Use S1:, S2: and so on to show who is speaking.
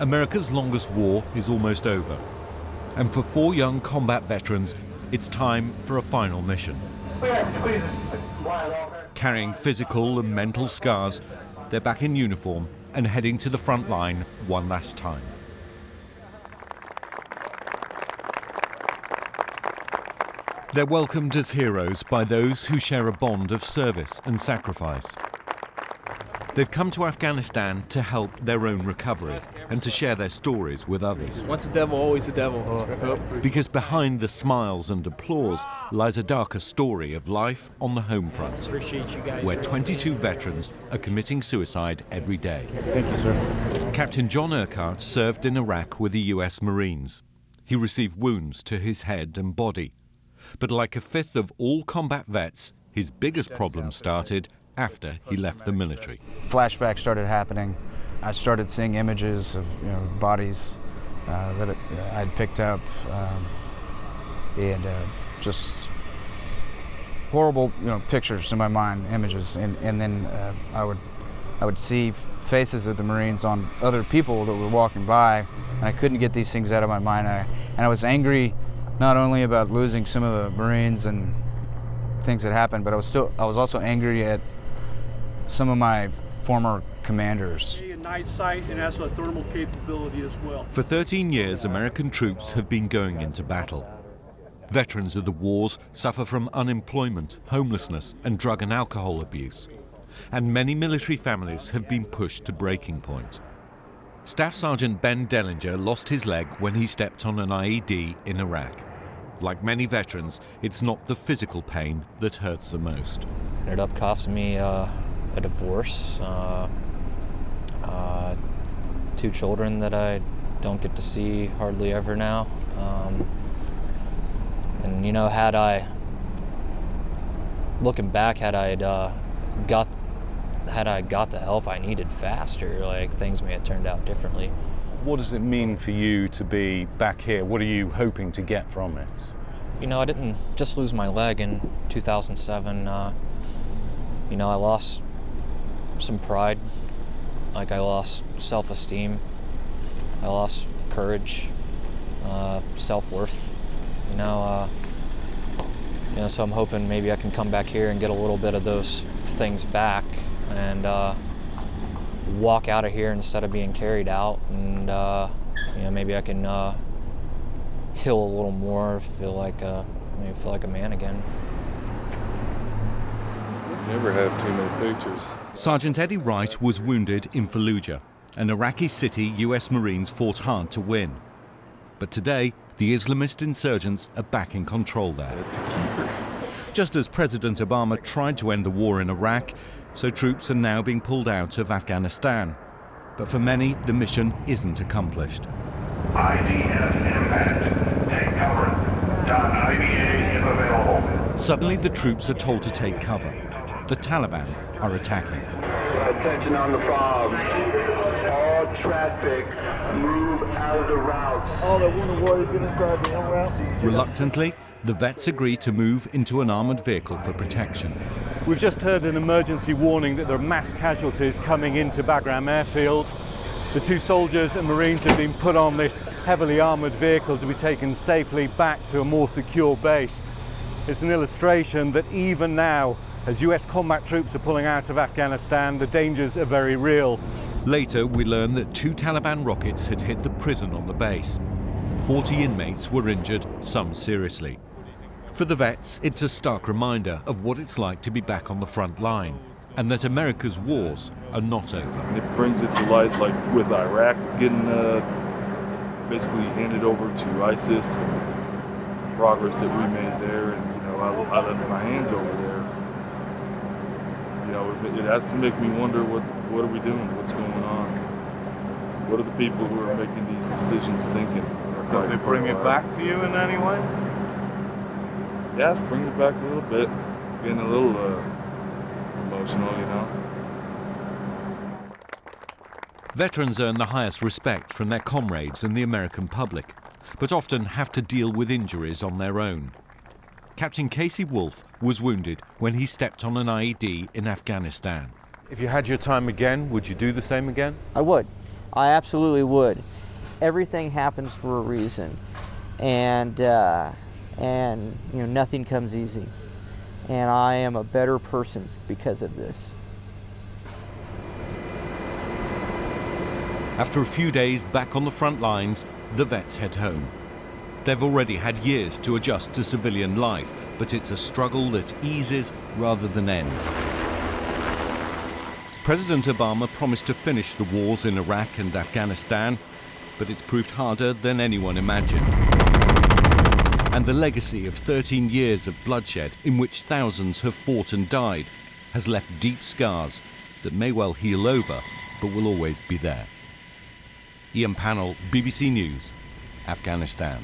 S1: America's longest war is almost over. And for 4 young combat veterans, it's time for a final mission. Carrying physical and mental scars, they're back in uniform and heading to the front line one last time. They're welcomed as heroes by those who share a bond of service and sacrifice. They've come to Afghanistan to help their own recovery and to share their stories with others.
S2: Once a devil, always a devil.
S1: Because behind the smiles and applause lies a darker story of life on the home front, where 22 veterans are committing suicide every day.
S2: Thank you, sir.
S1: Captain John Urquhart served in Iraq with the US Marines. He received wounds to his head and body. But like a fifth of all combat vets, his biggest problem started after he left the military.
S3: Flashbacks started happening. I started seeing images of bodies that I'd picked up, and just horrible pictures in my mind, images, and then I would see faces of the Marines on other people that were walking by, and I couldn't get these things out of my mind. And I was angry not only about losing some of the Marines and things that happened, but I was also angry at some of my former commanders.
S4: Night sight and has a thermal capability as well.
S1: For 13 years, American troops have been going into battle. Veterans of the wars suffer from unemployment, homelessness, and drug and alcohol abuse. And many military families have been pushed to breaking point. Staff Sergeant Ben Dellinger lost his leg when he stepped on an IED in Iraq. Like many veterans, it's not the physical pain that hurts the most.
S5: It ended up costing me a divorce, 2 children that I don't get to see hardly ever now. And had I, looking back, had I got the help I needed faster, things may have turned out differently.
S6: What does it mean for you to be back here? What are you hoping to get from it?
S5: I didn't just lose my leg in 2007. I lost some pride. I lost self-esteem. I lost courage, self-worth. So I'm hoping maybe I can come back here and get a little bit of those things back and walk out of here instead of being carried out, and maybe I can heal a little more, feel like a man again.
S7: Never have too many pictures.
S1: Sergeant Eddie Wright was wounded in Fallujah, an Iraqi city US Marines fought hard to win. But today, the Islamist insurgents are back in control there.
S7: It's a keeper.
S1: Just as President Obama tried to end the war in Iraq, so troops are now being pulled out of Afghanistan. But for many, the mission isn't accomplished.
S8: IDS impact. Take cover. IBA if available.
S1: Suddenly, the troops are told to take cover. The Taliban are attacking.
S8: Attention on the fog. All traffic, move out of the routes.
S2: All that wounded warriors get inside the route.
S1: Reluctantly, the vets agree to move into an armoured vehicle for protection.
S6: We've just heard an emergency warning that there are mass casualties coming into Bagram airfield. The 2 soldiers and Marines have been put on this heavily armoured vehicle to be taken safely back to a more secure base. It's an illustration that even now, as US combat troops are pulling out of Afghanistan, the dangers are very real.
S1: Later, we learn that 2 Taliban rockets had hit the prison on the base. 40 inmates were injured, some seriously. For the vets, it's a stark reminder of what it's like to be back on the front line, and that America's wars are not over.
S7: And it brings it to light, like with Iraq getting basically handed over to ISIS, and progress that we made there, and I left my hands over there. It has to make me wonder, what are we doing? What's going on? What are the people who are making these decisions thinking?
S4: Does it bring it back to you in any way?
S7: Yeah, it's bringing it back a little bit. Getting a little emotional,
S1: Veterans earn the highest respect from their comrades and the American public, but often have to deal with injuries on their own. Captain Casey Wolfe was wounded when he stepped on an IED in Afghanistan.
S6: If you had your time again, would you do the same again?
S9: I would. I absolutely would. Everything happens for a reason, and nothing comes easy. And I am a better person because of this.
S1: After a few days back on the front lines, the vets head home. They've already had years to adjust to civilian life, but it's a struggle that eases rather than ends. President Obama promised to finish the wars in Iraq and Afghanistan, but it's proved harder than anyone imagined. And the legacy of 13 years of bloodshed in which thousands have fought and died has left deep scars that may well heal over, but will always be there. Pannell, BBC News, Afghanistan.